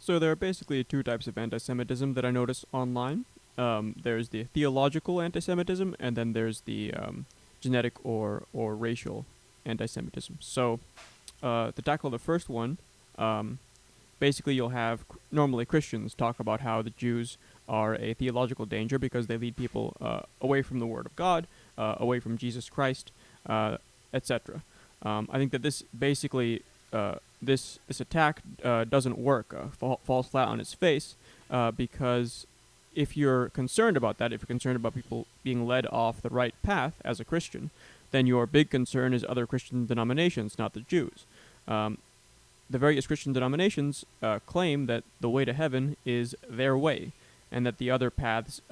So there are basically two types of anti-Semitism that I notice online. There's the theological anti-Semitism, and then there's the genetic or racial anti-Semitism. So to tackle the first one, um, basically you'll have normally Christians talk about how the Jews are a theological danger because they lead people away from the Word of God, away from Jesus Christ, etc. I think that this basically this attack doesn't work, falls flat on its face, because if you're concerned about that, if you're concerned about people being led off the right path as a Christian, then your big concern is other Christian denominations, not the Jews. Um, the various Christian denominations claim that the way to heaven is their way, and that the other paths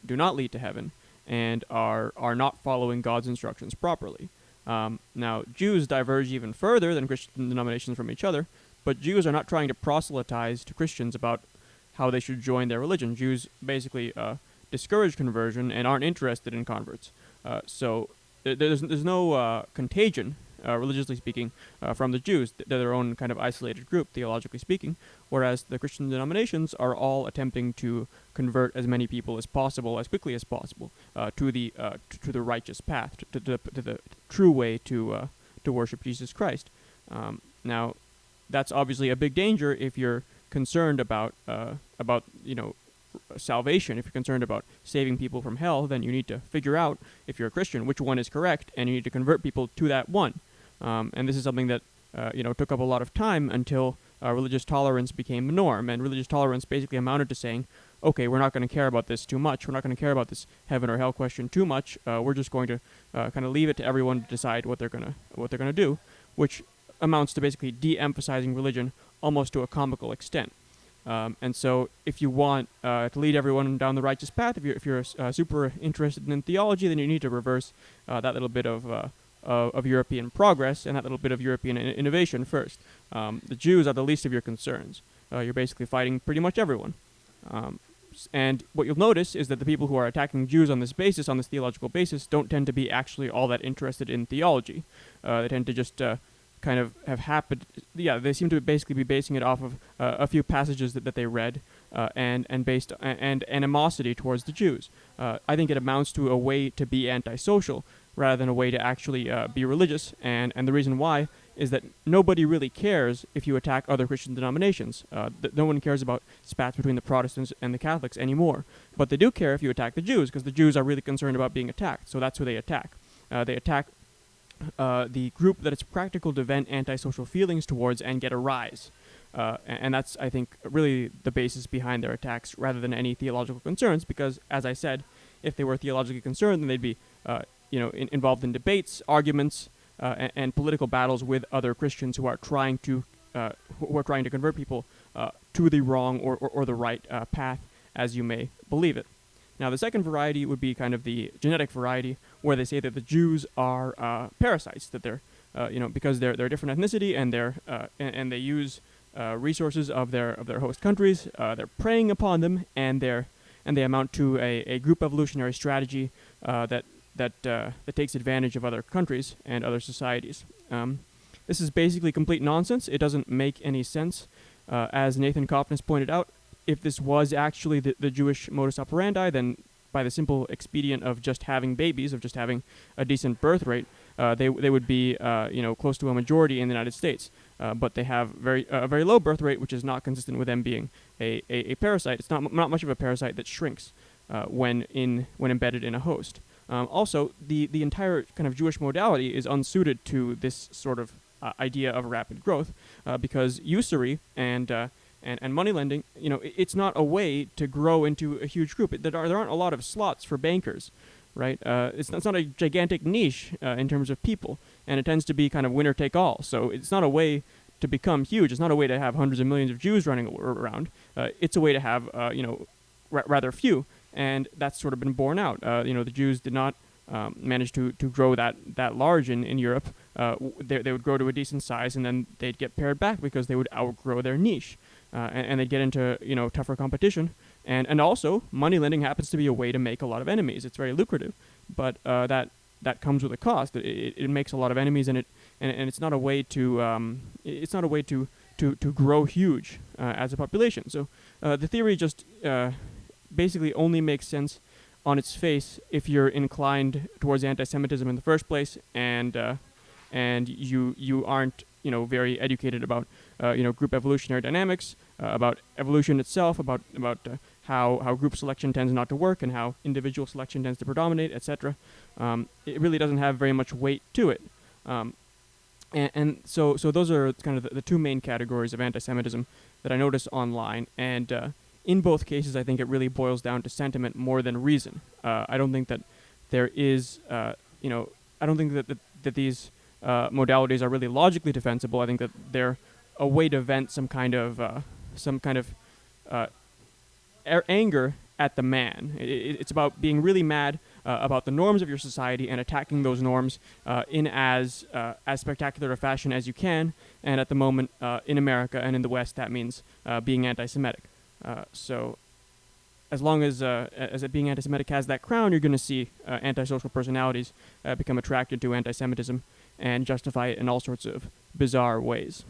do not lead to heaven, and are not following God's instructions properly. Now, Jews diverge even further than Christian denominations from each other, but Jews are not trying to proselytize to Christians about how they should join their religion. Jews basically discourage conversion and aren't interested in converts. So there's no contagion, religiously speaking, from the Jews. They're their own kind of isolated group, theologically speaking, whereas the Christian denominations are all attempting to convert as many people as possible, as quickly as possible, to the righteous path, to the true way to worship Jesus Christ. Now, that's obviously a big danger if you're concerned about salvation. If you're concerned about saving people from hell, then you need to figure out, if you're a Christian, which one is correct, and you need to convert people to that one. And this is something that took up a lot of time until religious tolerance became the norm. And religious tolerance basically amounted to saying, okay, we're not going to care about this too much. We're not going to care about this heaven or hell question too much. We're just going to kind of leave it to everyone to decide what they're gonna do, which amounts to basically de-emphasizing religion almost to a comical extent. And so, if you want to lead everyone down the righteous path, if you're super interested in theology, then you need to reverse that little bit of European progress and that little bit of European innovation first. The Jews are the least of your concerns. You're basically fighting pretty much everyone. And what you'll notice is that the people who are attacking Jews on this basis, on this theological basis, don't tend to be actually all that interested in theology. They tend to just kind of have happened. Yeah, they seem to basically be basing it off of a few passages that they read, and based and animosity towards the Jews. I think it amounts to a way to be antisocial rather than a way to actually be religious. And the reason why is that nobody really cares if you attack other Christian denominations. No one cares about spats between the Protestants and the Catholics anymore. But they do care if you attack the Jews, because the Jews are really concerned about being attacked. So that's who they attack. They attack the group that it's practical to vent antisocial feelings towards and get a rise. And that's, I think, really the basis behind their attacks, rather than any theological concerns, because, as I said, if they were theologically concerned, then they'd be involved in debates, arguments, and political battles with other Christians who are trying to convert people to the wrong or the right path, as you may believe it. Now, the second variety would be kind of the genetic variety, where they say that the Jews are parasites, that they're because they're a different ethnicity, and and they use resources of their host countries. They're preying upon them, and they amount to a group evolutionary strategy that takes advantage of other countries and other societies. This is basically complete nonsense. It doesn't make any sense. As Nathan Koffness pointed out, if this was actually the Jewish modus operandi, then by the simple expedient of just having babies, of just having a decent birth rate, they would be close to a majority in the United States. But they have a very low birth rate, which is not consistent with them being a parasite. It's not much of a parasite that shrinks when embedded in a host. Also, the entire kind of Jewish modality is unsuited to this sort of idea of rapid growth, because usury and money lending, it's not a way to grow into a huge group. There aren't a lot of slots for bankers, right? It's not a gigantic niche in terms of people, and it tends to be kind of winner take all. So it's not a way to become huge. It's not a way to have hundreds of millions of Jews running around. It's a way to have rather few, and that's sort of been borne out. The Jews did not manage to grow that large in Europe. They would grow to a decent size, and then they'd get pared back because they would outgrow their niche. And they'd get into tougher competition, and also money lending happens to be a way to make a lot of enemies. It's very lucrative, but that comes with a cost. It makes a lot of enemies, and it's not a way to to grow huge as a population. So the theory just basically only makes sense on its face if you're inclined towards anti-Semitism in the first place, and you aren't very educated about group evolutionary dynamics, about evolution itself, about how group selection tends not to work and how individual selection tends to predominate, etc. It really doesn't have very much weight to it. So those are kind of the two main categories of anti-Semitism that I notice online, and in both cases, I think it really boils down to sentiment more than reason. I don't think that there is, I don't think that these modalities are really logically defensible. I think that they're a way to vent some kind of anger at the man. It's about being really mad about the norms of your society and attacking those norms in as spectacular a fashion as you can. And at the moment, in America and in the West, that means being anti-Semitic. So as long as it being anti-Semitic has that crown, you're going to see antisocial personalities become attracted to anti-Semitism and justify it in all sorts of bizarre ways.